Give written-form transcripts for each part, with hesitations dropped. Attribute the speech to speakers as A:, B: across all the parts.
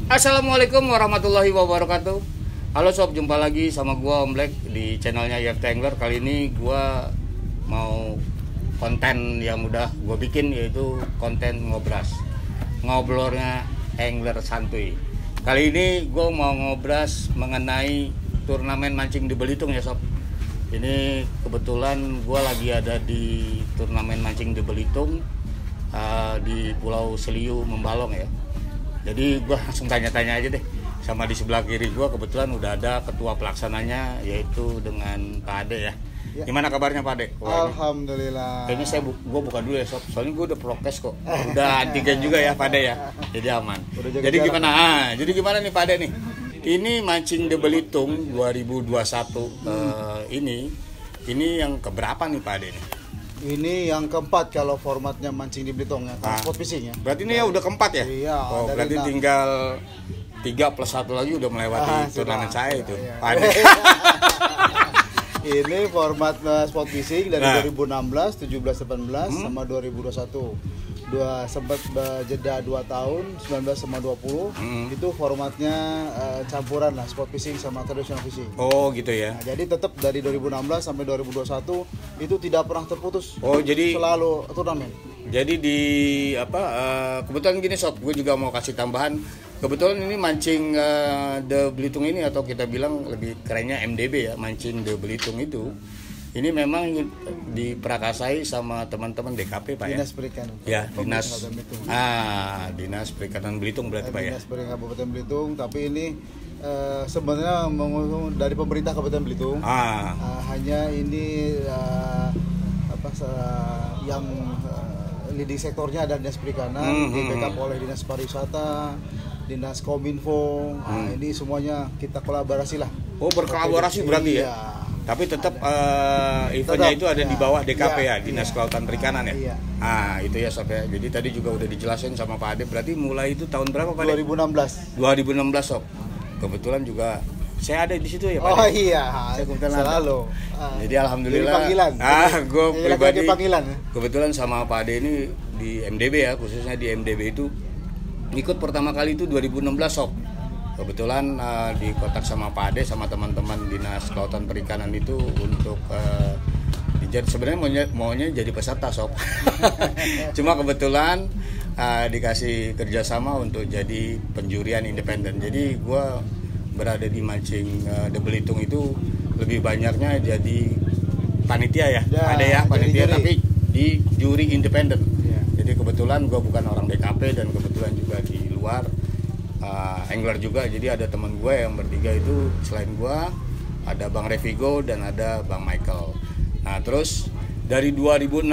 A: Assalamualaikum warahmatullahi wabarakatuh. Halo sob, jumpa lagi sama gua Om Black di channelnya YFT Angler. Kali ini gua mau konten yang udah gua bikin, yaitu konten ngobrolnya angler santuy. Kali ini gua mau ngobras mengenai turnamen mancing di Belitung ya sob. Ini kebetulan gua lagi ada di turnamen mancing di Belitung, di Pulau Seliu Membalong ya. Jadi gue langsung tanya-tanya aja deh sama di sebelah kiri gue, kebetulan udah ada ketua pelaksananya, yaitu dengan Pak Ade ya. Gimana kabarnya Pak Ade?
B: Alhamdulillah.
A: Kayaknya gue buka dulu ya sob, soalnya gue udah prokes kok, udah antigen juga ya Pak Ade ya, jadi aman. Jadi gimana? Jadi gimana nih Pak Ade nih? Ini mancing di Belitung 2021 ini yang keberapa nih Pak Ade nih?
B: Ini yang keempat kalau formatnya mancing di Belitung ya, sport fishing ya.
A: Berarti ini ya udah keempat ya?
B: Iya.
A: Oh, berarti tinggal 3 plus 1 lagi udah melewati turnamen saya itu.
B: Iya.
A: Pak Ade.
B: Ini format sport fishing dari 2016, 17, 18 sama 2021. Sempat jeda 2 tahun, 19 sama 20. Itu formatnya campuran lah, sport fishing sama traditional fishing.
A: Oh gitu ya.
B: Nah, jadi tetap dari 2016 sampai 2021 itu tidak pernah terputus.
A: Oh jadi
B: selalu turnamen.
A: Jadi di kebetulan gini sob, gue juga mau kasih tambahan. Kebetulan ini mancing The Belitung ini, atau kita bilang lebih kerennya MDB ya, mancing The Belitung itu. Ini memang diperakasai sama teman-teman DKP Pak
B: Dinas Perikanan.
A: Ya, Dinas Perikanan Belitung berarti Pak ya.
B: Dinas Perikanan Kabupaten Belitung, tapi ini sebenarnya mengusung dari pemerintah Kabupaten Belitung. Hanya ini yang leading sektornya ada Dinas Perikanan, di backup oleh Dinas Pariwisata, Dinas Kominfo. Ini semuanya kita kolaborasi lah.
A: Oh, berkolaborasi berarti ya. Tapi tetap eventnya itu ada di bawah DKP ya, Dinas Kelautan Perikanan ya. Itu ya sob ya. Jadi tadi juga udah dijelasin sama Pak Ade. Berarti mulai itu tahun berapa Pak Ade?
B: 2016.
A: 2016 sob. Kebetulan juga saya ada di situ ya Pak Ade.
B: Oh iya, selalu.
A: Jadi alhamdulillah.
B: Jadi panggilan.
A: Gue pribadi
B: panggilan.
A: Kebetulan sama Pak Ade ini di MDB ya, khususnya di MDB itu ikut pertama kali itu 2016 sob. Kebetulan dikontak sama Pak Ade sama teman-teman Dinas Kelautan Perikanan itu untuk sebenarnya maunya jadi peserta sob. Cuma kebetulan dikasih kerjasama untuk jadi penjurian independen. Jadi gue berada di mancing The Belitung itu lebih banyaknya jadi panitia ya, ada ya panitia, tapi di juri independen. Jadi kebetulan gue bukan orang DKP dan kebetulan juga di luar angler juga, jadi ada teman gue yang bertiga itu, selain gue ada Bang Revigo dan ada Bang Michael. Nah terus dari 2016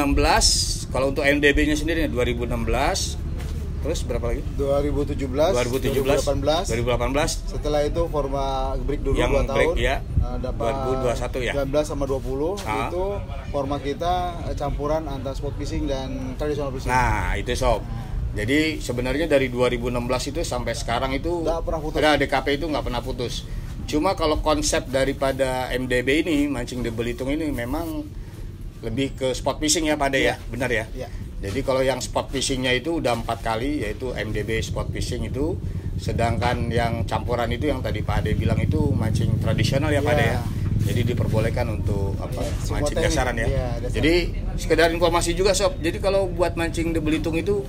A: kalau untuk MDB-nya sendiri 2016, terus berapa lagi?
B: 2017, 2018. Setelah itu format break dulu yang 2 tahun.
A: Ya.
B: Dapat
A: 2021 ya.
B: 19 sama 20 itu format kita campuran antara sport fishing dan traditional fishing.
A: Nah, itu sob. Jadi sebenarnya dari 2016 itu sampai sekarang itu DKP itu nggak pernah putus. Cuma kalau konsep daripada MDB ini, mancing di Belitung ini memang lebih ke sport fishing ya Pak Ade ya, benar ya? Jadi kalau yang sport fishingnya itu udah 4 kali, yaitu MDB sport fishing itu. Sedangkan yang campuran itu yang tadi Pak Ade bilang itu mancing tradisional ya Pak Ade ya. Jadi diperbolehkan untuk mancing dasaran ya. Jadi sekedar informasi juga sob. Jadi kalau buat mancing di Belitung itu,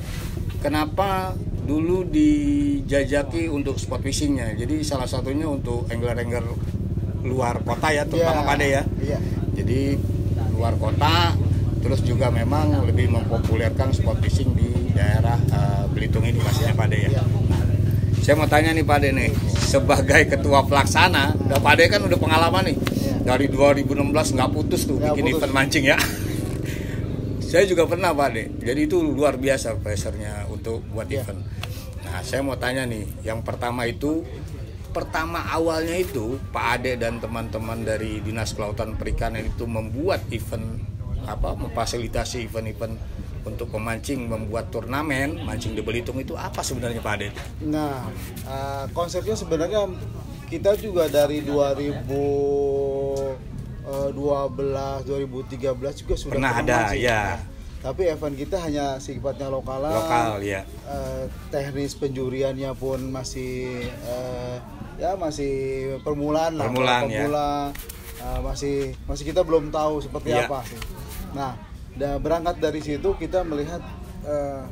A: kenapa dulu dijajaki untuk sport fishingnya? Jadi salah satunya untuk angler-angler luar kota ya, terutama Pak Ade ya. Jadi luar kota, terus juga memang lebih mempopulerkan sport fishing di daerah Belitung ini pastinya Pak Ade ya. Nah, saya mau tanya nih Pak Ade nih, sebagai ketua pelaksana, Pak Ade kan udah pengalaman nih. Dari 2016 nggak putus tuh bikin event mancing ya. Saya juga pernah Pak Ade, jadi itu luar biasa pressure-nya untuk buat event. Nah saya mau tanya nih, yang pertama itu pertama awalnya itu Pak Ade dan teman-teman dari Dinas Kelautan Perikanan itu membuat event memfasilitasi event-event untuk memancing, membuat turnamen mancing di Belitung itu apa sebenarnya Pak Ade?
B: Nah, konsepnya sebenarnya kita juga dari 2012, 2013 juga sudah
A: pernah ada,
B: mancing.
A: ya.
B: Tapi event kita hanya sifatnya lokal,
A: ya.
B: Teknis penjuriannya pun masih masih permulaan lah, masih kita belum tahu seperti apa sih. Nah, berangkat dari situ kita melihat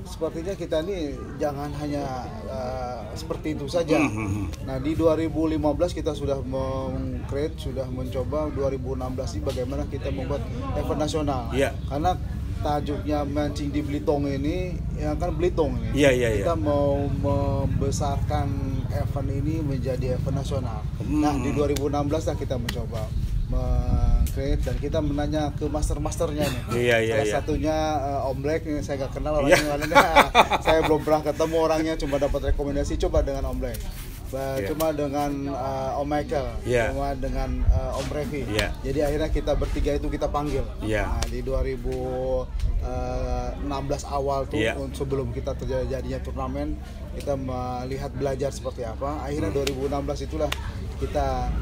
B: sepertinya kita ini jangan hanya seperti itu saja. Nah, di 2015 kita sudah sudah mencoba 2016 ini bagaimana kita membuat event nasional. Karena tajuknya mancing di Belitung ini, ya kan Belitung ini. Kita mau membesarkan event ini menjadi event nasional. Nah, di 2016 lah kita mencoba meng-create dan kita menanya ke master-masternya nih. Salah satunya Om Black, saya gak kenal orangnya. Saya belum pernah ketemu orangnya, cuma dapat rekomendasi coba dengan Om Black. Cuma dengan Om Michael, cuma dengan Om Revi. Jadi akhirnya kita bertiga itu kita panggil. Nah, di 2016 awal tuh sebelum kita terjadinya turnamen, kita melihat belajar seperti apa. Akhirnya 2016 itulah kita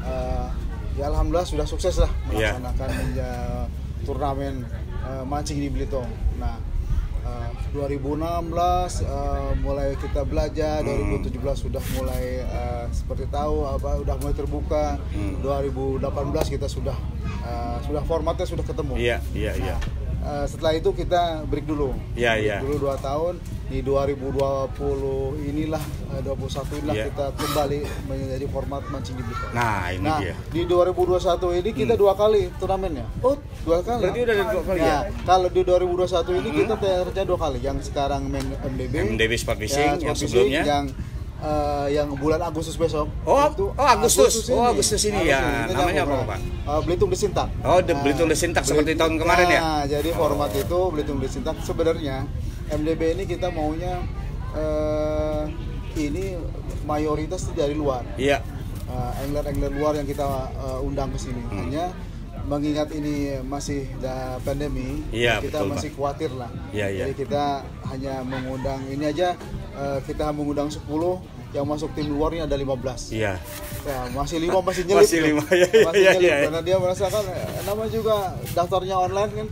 B: ya alhamdulillah sudah sukses lah melaksanakan turnamen mancing di Belitung. Nah, 2016 mulai kita belajar, 2017 sudah mulai seperti tahu udah mulai terbuka. 2018 kita sudah formatnya sudah ketemu. Setelah itu kita break dulu. Break dulu 2 tahun. Di 2020 inilah 21 inilah kita kembali menjadi format mancing di Belitung.
A: Nah, ini dia.
B: Di 2021 ini kita 2 kali turnamennya. 2 kali.
A: Berarti udah ada 2 kali ya?
B: Kalau di 2021 ini kita terjadi 2 kali. Yang sekarang main MDB
A: Sport Fishing, yang sebelumnya
B: yang bulan Agustus besok.
A: Agustus ini ya. Namanya apa, Pak?
B: Belitung Desintak.
A: Belitung Desintak seperti tahun kemarin ya.
B: Jadi format itu Belitung Desintak sebenarnya MDB ini kita maunya ini mayoritas dari luar. Angler-angler luar yang kita undang ke sini. Hanya mengingat ini masih pandemi, kita masih khawatir lah. Jadi kita hanya mengundang ini aja, kita mengundang 10, yang masuk tim luarnya ada 15. Masih 5 masih nyelip. Karena dia merasakan nama juga daftarnya online kan.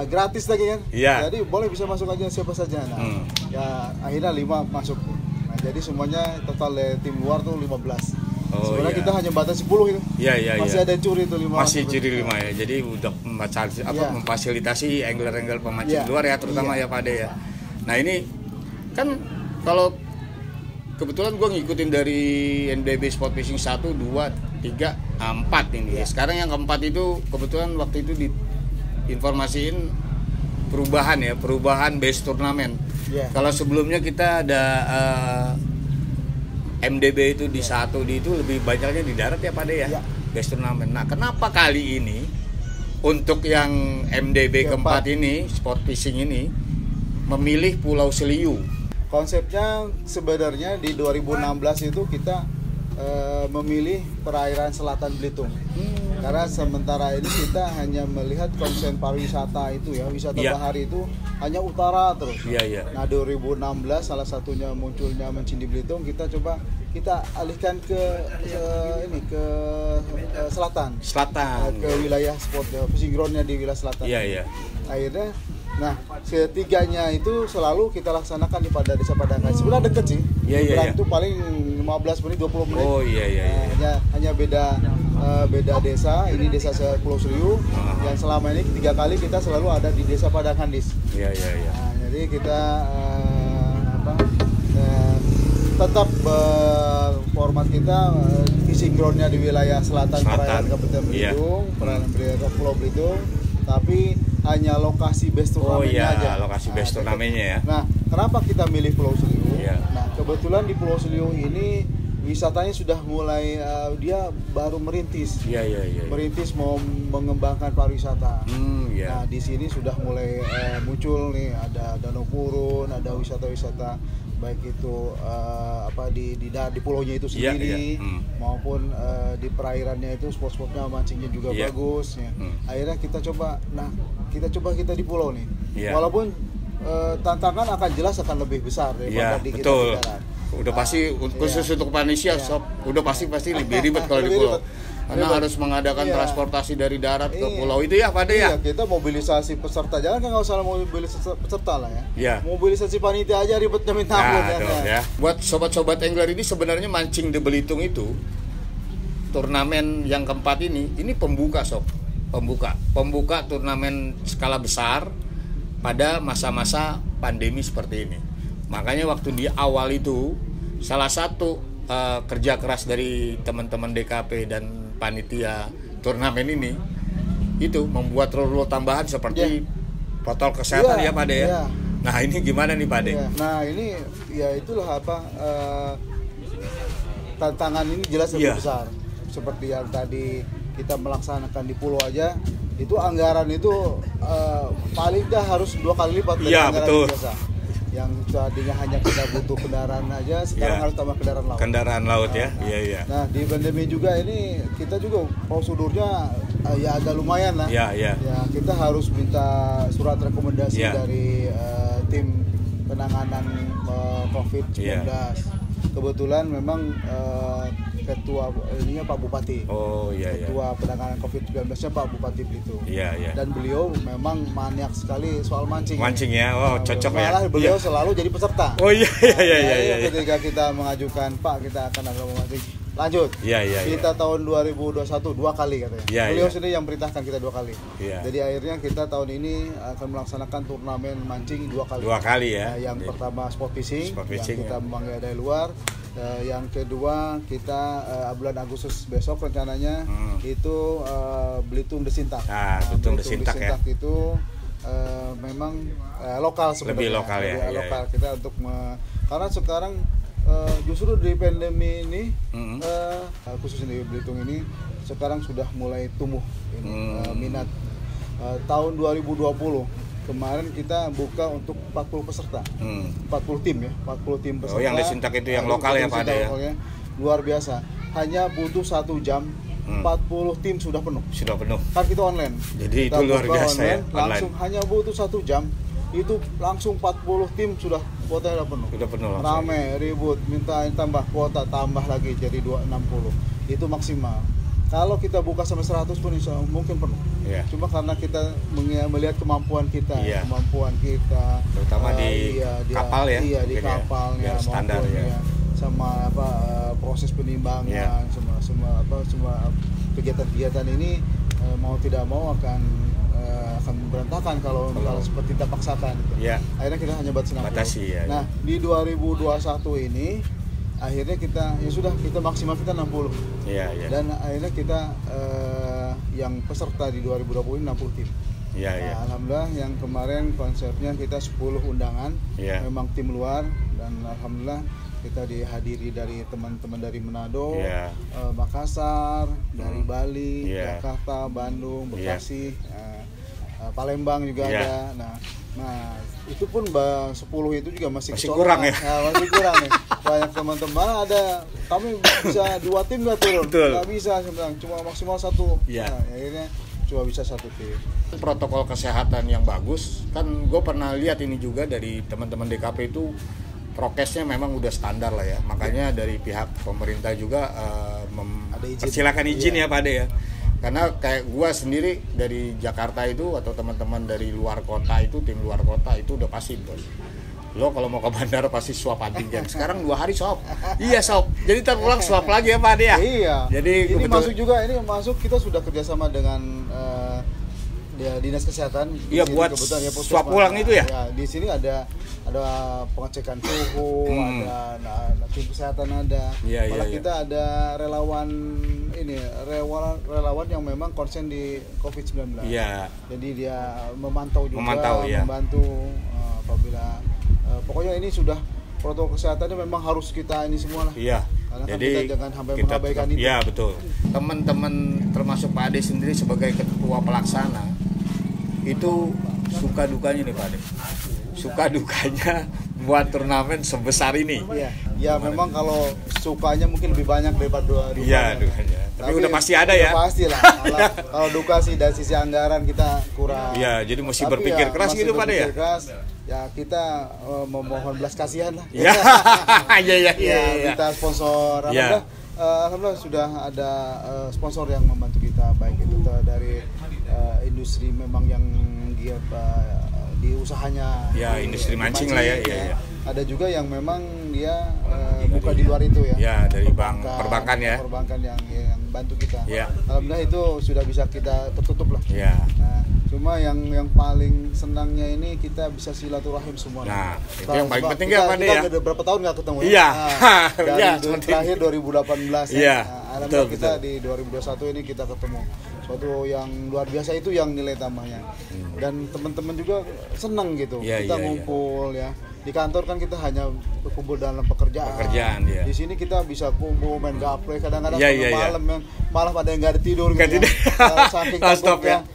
B: Gratis lagi kan. Jadi boleh bisa masuk aja siapa saja. Nah, ya akhirnya 5 masuk. Nah, jadi semuanya total tim luar tuh 15. Sebenarnya kita hanya batas 10 itu. Masih ada curi itu 5.
A: Masih curi 5 ya. Jadi udah memfasilitasi angler-angler pemancing luar ya, terutama ya Pak Ade ya. Nah, ini kan kalau kebetulan gue ngikutin dari NDB Sport Fishing 1, 2, 3, 4 ini. Sekarang yang keempat itu kebetulan waktu itu diinformasiin perubahan base turnamen. Kalau sebelumnya kita ada MDB itu di satu di itu lebih banyaknya di darat ya Pak De ya. Base turnamen. Nah, kenapa kali ini untuk yang MDB keempat ini Sport Fishing ini memilih Pulau Seliu?
B: Konsepnya sebenarnya di 2016 itu kita memilih perairan selatan Belitung. Karena sementara ini kita hanya melihat konsen pariwisata itu ya, wisata bahari itu hanya utara terus. Nah, 2016 salah satunya munculnya mancing di Belitung, kita coba kita alihkan ke selatan. Ke wilayah sport fishing groundnya di wilayah selatan. Akhirnya ketiganya itu selalu kita laksanakan di pada Desa Padangkai. Sebenarnya deket sih. Itu paling 15 menit 20 menit. Hanya beda desa. Ini desa Pulau Seliu. Yang selama ini 3 kali kita selalu ada di Desa Padangkandis. Nah, jadi kita tetap format kita fishing groundnya di wilayah selatan perairan Kabupaten Belitung, perairan Pulau Belitung. Tapi hanya lokasi base turnamennya aja.
A: Lokasi base turnamennya ya.
B: Nah, kenapa kita milih Pulau Seliu? Nah, kebetulan di Pulau Seliu ini wisatanya sudah mulai dia baru merintis. Merintis mau mengembangkan pariwisata. Nah, di sini sudah mulai muncul nih, ada danau kurun, ada wisata-wisata baik itu di pulaunya itu sendiri maupun di perairannya itu spot-spotnya mancingnya juga bagus ya. Akhirnya kita coba kita di pulau nih. Walaupun tantangan akan jelas akan lebih besar daripada di kita di darat.
A: Udah pasti khusus untuk panitia sob, udah pasti lebih ribet kalau di pulau. Karena harus mengadakan transportasi dari darat ke pulau itu ya Pak De ya.
B: Kita mobilisasi peserta, jangan kan nggak usah mobilisasi peserta lah ya.
A: Iya.
B: Mobilisasi panitia aja ribetnya minta ampun
A: ya. Buat sobat-sobat angler ini sebenarnya mancing di Belitung itu turnamen yang keempat ini pembuka sob. Pembuka turnamen skala besar pada masa-masa pandemi seperti ini. Makanya waktu di awal itu salah satu kerja keras dari teman-teman DKP dan panitia turnamen ini itu membuat rule tambahan seperti protokol kesehatan ya Pak De ya. Nah ini gimana nih Pak De?
B: Nah ini ya itulah tantangan ini jelas lebih besar. Seperti yang tadi kita melaksanakan di pulau aja, itu anggaran itu paling dah harus 2 kali lipat dari anggaran biasa. Yang tadinya hanya kita butuh kendaraan aja, sekarang harus tambah kendaraan laut.
A: Iya.
B: Nah di pandemi juga ini kita juga prosedurnya ya agak lumayan lah. Ya kita harus minta surat rekomendasi dari tim penanganan COVID-19. Kebetulan memang ketua ininya Pak Bupati. Ketua penanganan COVID-19-nya Pak Bupati Belitung. Dan beliau memang maniak sekali soal mancing.
A: Ya. Cocok ya.
B: Malah beliau selalu jadi peserta.
A: Iya.
B: Ketika kita mengajukan Pak kita akan ada mancing. Lanjut. Kita tahun 2021 2 kali katanya. Beliau sendiri yang perintahkan kita 2 kali. Jadi akhirnya kita tahun ini akan melaksanakan turnamen mancing 2 kali.
A: 2 kali ya.
B: Yang pertama sport fishing yang kita memanggil dari luar. Yang kedua kita bulan Agustus besok rencananya itu Belitung Desintak.
A: Belitung Desintak ya.
B: Itu memang lokal sebenarnya.
A: Lebih lokal ya.
B: Lokal kita untuk karena sekarang justru di pandemi ini khususnya di Belitung ini sekarang sudah mulai tumbuh minat. Tahun 2020 kemarin kita buka untuk 40 peserta, 40 tim ya, 40 tim peserta.
A: Yang Desintak itu yang lokal ya Pak De ya.
B: Luar biasa. Hanya butuh 1 jam, 40 tim sudah penuh. Kan kita online.
A: Jadi
B: kita
A: itu luar biasa
B: online,
A: ya.
B: Langsung hanya butuh 1 jam, itu langsung 40 tim sudah kuotanya penuh. Rame, ribut, minta tambah kuota, tambah lagi jadi 260. Itu maksimal. Kalau kita buka sampai 100 pun mungkin penuh. Cuma karena kita melihat kemampuan kita,
A: terutama di kapal ya.
B: Di kapalnya
A: standar ya.
B: Sama proses penimbangan, semua kegiatan-kegiatan ini mau tidak mau akan berantakan kalau seperti kita paksakan. Akhirnya kita hanya batasi 60. Nah, di 2021 ini akhirnya kita maksimal kita 60. Dan akhirnya kita yang peserta di 2020 ini 60 tim. Alhamdulillah yang kemarin konsepnya kita 10 undangan, memang tim luar, dan alhamdulillah kita dihadiri dari teman-teman dari Manado, Makassar, dari Bali, Jakarta, Bandung, Bekasi, Palembang juga ada. Nah itu pun 10 itu juga masih
A: kurang ya.
B: Masih kurang nih. Banyak teman-teman kami bisa 2 tim nggak turun, nggak bisa sebenarnya, cuma maksimal 1. Nah, akhirnya cuma bisa 1 tim.
A: Protokol kesehatan yang bagus kan, gue pernah lihat ini juga dari teman-teman DKP itu prokesnya memang udah standar lah ya. Makanya dari pihak pemerintah juga persilakan izin ya Pak De ya. Karena kayak gua sendiri dari Jakarta itu atau teman-teman dari luar kota itu, tim luar kota itu udah pasti bos. Lo kalau mau ke bandara pasti swab antigen. Sekarang 2 hari swab. Iya sob. Jadi terulang swab lagi ya Pak De ya.
B: Iya.
A: Jadi
B: ini masuk kita sudah kerjasama dengan dinas kesehatan.
A: Iya buat swab ulang itu ya.
B: Di sini ada pengecekan suhu, ada tim kesehatan ada. Malah kita ada relawan yang memang konsen di COVID-19. Jadi dia memantau juga, membantu apabila pokoknya ini sudah protokol kesehatannya memang harus kita ini semua lah. Karena
A: jadi
B: kita jangan sampai mengabaikan itu.
A: Iya betul. Teman-teman termasuk Pak Ade sendiri sebagai ketua pelaksana itu suka dukanya nih Pak Ade. Suka dukanya buat turnamen sebesar ini.
B: Iya, ya memang kalau sukanya mungkin lebih banyak daripada dukanya.
A: Iya, dukanya. Tapi udah pasti ada ya.
B: Pasti lah. Kalau duka sih dari sisi anggaran kita kurang.
A: Iya, jadi mesti berpikir keras gitu Pak ya.
B: Keras. Ya kita memohon belas kasihan lah.
A: Iya. Iya.
B: Kita sponsor. Alhamdulillah sudah ada sponsor yang membantu kita, baik itu dari industri memang yang dia di usahanya.
A: Ya, industri mancing lah ya. Iya.
B: Ada juga yang memang dia buka di luar itu ya.
A: Ya, dari perbankan ya.
B: Perbankan yang bantu kita.
A: Ya.
B: Alhamdulillah itu sudah bisa kita tertutup lah.
A: Ya.
B: Nah, cuma yang paling senangnya ini kita bisa silaturahim semua.
A: Nah, itu yang paling penting ya Pak ya.
B: Kita udah berapa tahun nggak ketemu
A: Iya.
B: Dari terakhir 2018
A: ya.
B: Alhamdulillah kita di 2021 ini kita ketemu. Suatu yang luar biasa, itu yang nilai tambahnya. Dan teman-teman juga senang gitu. Kita ngumpul ya. Di kantor kan kita hanya berkumpul dalam pekerjaan
A: ya.
B: Di sini kita bisa kumpul main gaple, kadang-kadang malam malah pada yang nggak ada tidur gitu.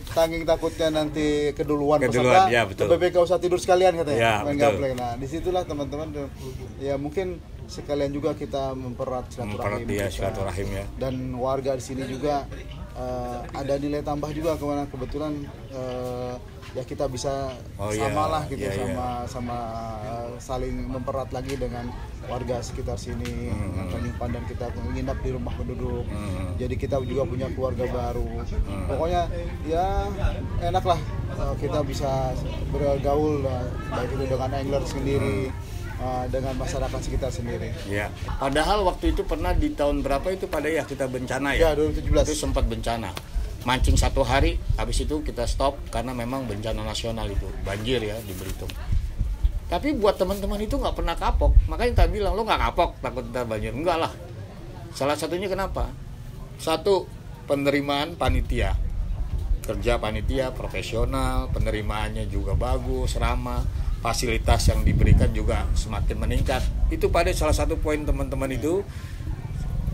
B: Saking takutnya nanti keduluan peserta,
A: ya, betul.
B: BBK usah tidur sekalian katanya,
A: ya,
B: main gaple. Nah disitulah teman-teman ya mungkin sekalian juga kita mempererat silaturahim
A: ya.
B: Dan warga di sini juga ada nilai tambah juga, kebetulan ya kita bisa samalah gitu, sama saling mempererat lagi dengan warga sekitar sini. Tanjung Pandan kita menginap di rumah penduduk, jadi kita juga punya keluarga baru. Pokoknya ya enak lah kita bisa bergaul baik itu dengan angler sendiri, dengan masyarakat sekitar sendiri.
A: Ya. Padahal waktu itu pernah di tahun berapa itu pada ya kita bencana ya?
B: Ya 2017.
A: Itu sempat bencana. Mancing 1 hari, habis itu kita stop karena memang bencana nasional itu, banjir ya di Belitung. Tapi buat teman-teman itu nggak pernah kapok, makanya kita bilang lo nggak kapok takut ntar banjir, enggak lah. Salah satunya kenapa? Satu, penerimaan panitia, kerja panitia profesional, penerimaannya juga bagus, ramah, fasilitas yang diberikan juga semakin meningkat. Itu pada salah satu poin teman-teman itu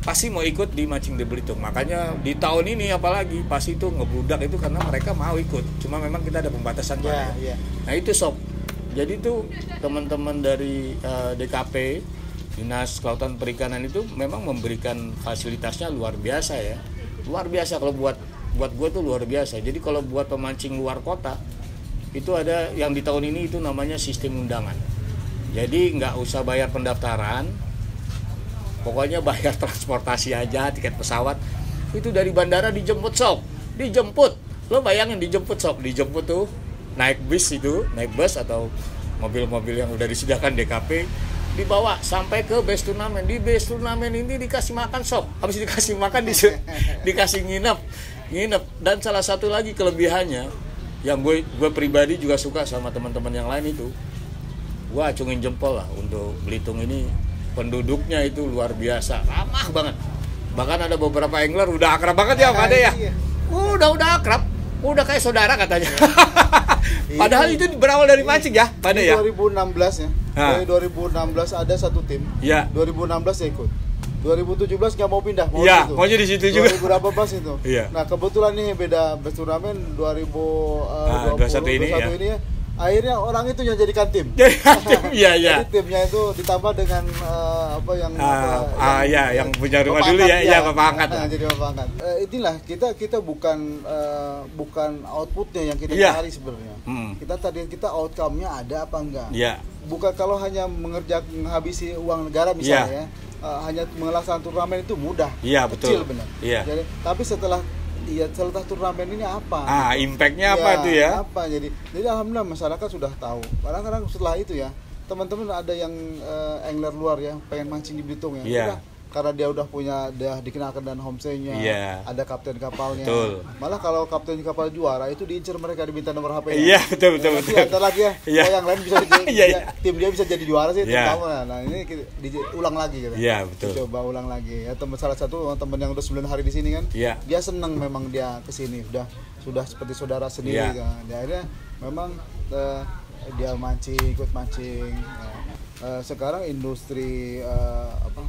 A: pasti mau ikut di Mancing di Belitung. Makanya di tahun ini apalagi pasti itu ngebludak itu karena mereka mau ikut. Cuma memang kita ada pembatasan Pak. Nah itu sob. Jadi itu teman-teman dari DKP, Dinas Kelautan Perikanan itu memang memberikan fasilitasnya luar biasa ya. Luar biasa kalau buat gue tuh luar biasa. Jadi kalau buat pemancing luar kota itu ada yang di tahun ini itu namanya sistem undangan. Jadi nggak usah bayar pendaftaran. Pokoknya bayar transportasi aja, tiket pesawat. Itu dari bandara dijemput sob. Dijemput. Lo bayangin dijemput sob. Dijemput tuh naik bus atau mobil-mobil yang udah disediakan DKP, dibawa sampai ke base turnamen. Di base turnamen ini dikasih makan sob. Habis dikasih makan dikasih nginep. Dan salah satu lagi kelebihannya yang gue pribadi juga suka sama teman-teman yang lain itu, gue acungin jempol lah untuk Belitung ini. Penduduknya itu luar biasa, ramah banget. Bahkan ada beberapa angler udah akrab banget ya Pak Ade ya. Udah akrab, udah kayak saudara katanya. Padahal itu berawal dari mancing ya Pak Ade ya.
B: 2016 ya. Dari 2016 ada satu tim.
A: Ya.
B: 2016 saya ikut. 2017 nggak mau pindah,
A: ya, maunya di situ juga.
B: 2018 itu.
A: Ya.
B: Nah kebetulan nih beda best turnamen 2021 ini ya. Akhirnya orang itu yang jadikan tim.
A: Iya.
B: Jadi timnya itu ditambah dengan
A: yang punya rumah dulu ya, Bapak angkat.
B: Jadi Bapak angkat. Inilah kita bukan outputnya yang kita cari sebenarnya. Kita outcome-nya ada apa enggak?
A: Iya.
B: Bukan kalau hanya menghabisi uang negara misalnya hanya melaksanakan turnamen itu mudah.
A: Iya, betul.
B: Kecil benar.
A: Iya.
B: Jadi tapi setelah turnamen ini apa?
A: Impactnya apa tuh ya?
B: Apa? Jadi alhamdulillah masyarakat sudah tahu. Kadang-kadang setelah itu ya, teman-teman ada yang angler luar ya, pengen mancing di Belitung ya.
A: Yeah.
B: Karena dia udah dikenalkan dan homestay-nya, ada kapten kapalnya.
A: Betul.
B: Malah kalau kapten kapal juara itu diincar mereka, diminta nomor HP-nya.
A: Iya, betul.
B: Antar lagi ya, yang lain bisa tim dia bisa jadi juara sih, tim kamu. Nah, ini ulang lagi gitu.
A: Iya, betul.
B: Coba ulang lagi. Ya salah satu teman yang udah 9 hari di sini kan.
A: Iya.
B: Dia senang memang dia ke sini, sudah seperti saudara sendiri kan. Akhirnya memang dia ikut mancing. sekarang industri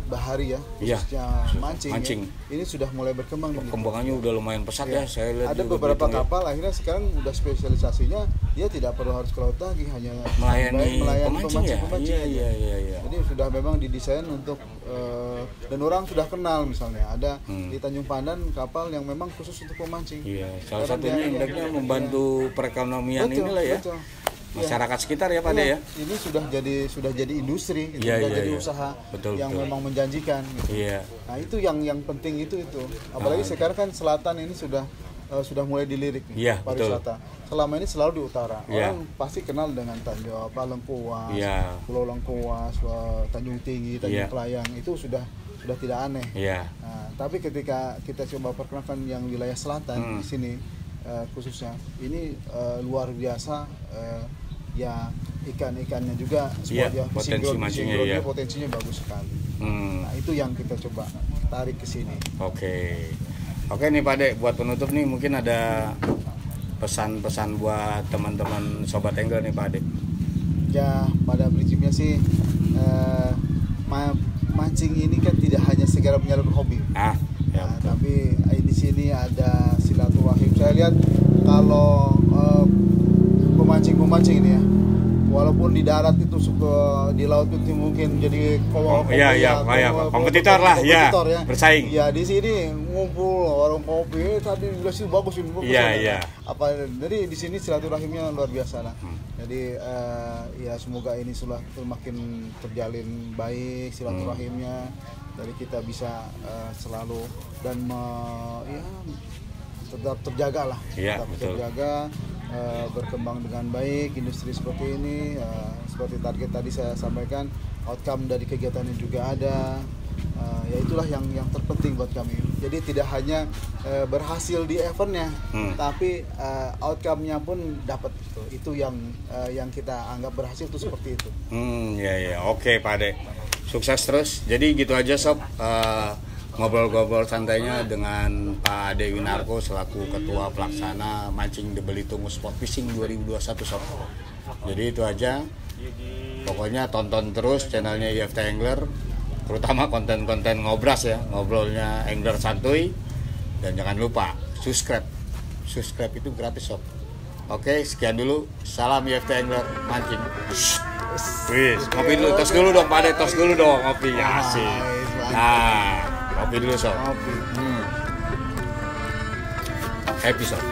B: bahari ya,
A: Iya,
B: khususnya mancing. Ya, ini sudah mulai berkembang.
A: Perkembangannya udah lumayan pesat ya, saya lihat.
B: Ada beberapa kapal akhirnya sekarang udah spesialisasinya dia tidak perlu harus ke laut lagi, hanya
A: melayani
B: pemancing.
A: Iya.
B: Jadi sudah memang didesain untuk dan orang sudah kenal, misalnya ada di Tanjung Pandan kapal yang memang khusus untuk pemancing.
A: Iya, salah satunya indeknya membantu perekonomian inilah ya. Masyarakat sekitar ya Pak De ya.
B: Ini sudah jadi industri, sudah jadi usaha yang memang menjanjikan. Gitu.
A: Iya.
B: Nah itu yang penting itu. Apalagi sekarang kan selatan ini sudah mulai dilirik nih, pariwisata. Selama ini selalu di utara. Orang pasti kenal dengan Tanjung Lengkuas, Pulau Lengkuas, Tanjung Tinggi, Tanjung Kelayang, itu sudah tidak aneh. Nah, tapi ketika kita coba perkenalkan yang wilayah selatan di sini khususnya, ini luar biasa. Ya ikan-ikannya juga potensinya bagus sekali. Nah itu yang kita coba tarik ke sini.
A: Oke nih Pak De, buat penutup nih mungkin ada pesan-pesan buat teman-teman sobat angler nih Pak De.
B: Ya pada prinsipnya sih mancing ini kan tidak hanya segera menyalurkan hobi. Tapi di sini ada silaturahim. Saya lihat kalau pemancing ini ya, walaupun di darat itu di laut itu mungkin jadi
A: kompetitor lah ya, bersaing.
B: Ya di sini ngumpul warung kopi tadi juga sih bagus ini. Jadi di sini silaturahimnya luar biasa lah. Jadi ya semoga ini semakin terjalin baik silaturahimnya, dari kita bisa selalu dan tetap terjaga lah, terjaga, berkembang dengan baik industri seperti ini. Seperti target tadi saya sampaikan, outcome dari kegiatannya juga ada. Ya itulah yang terpenting buat kami. Jadi tidak hanya berhasil di eventnya, tapi outcome-nya pun dapat. Itu yang kita anggap berhasil itu seperti itu.
A: Oke Pak De, sukses terus. Jadi gitu aja sob, ngobrol-ngobrol santainya dengan Pak Ade Winarko selaku Ketua Pelaksana Mancing The Belitung Sport Fishing 2021 sob. Jadi itu aja. Pokoknya tonton terus channelnya IFT Angler, terutama konten-konten ngobras ya, ngobrolnya angler santuy. Dan jangan lupa subscribe itu gratis sob. Oke, sekian dulu. Salam IFT Angler mancing. Wis, ngopi dulu, tos dulu dong Pak Ade, tos dulu dong ngopi. Asik. Nah, kopi dulu sob. Happy sob.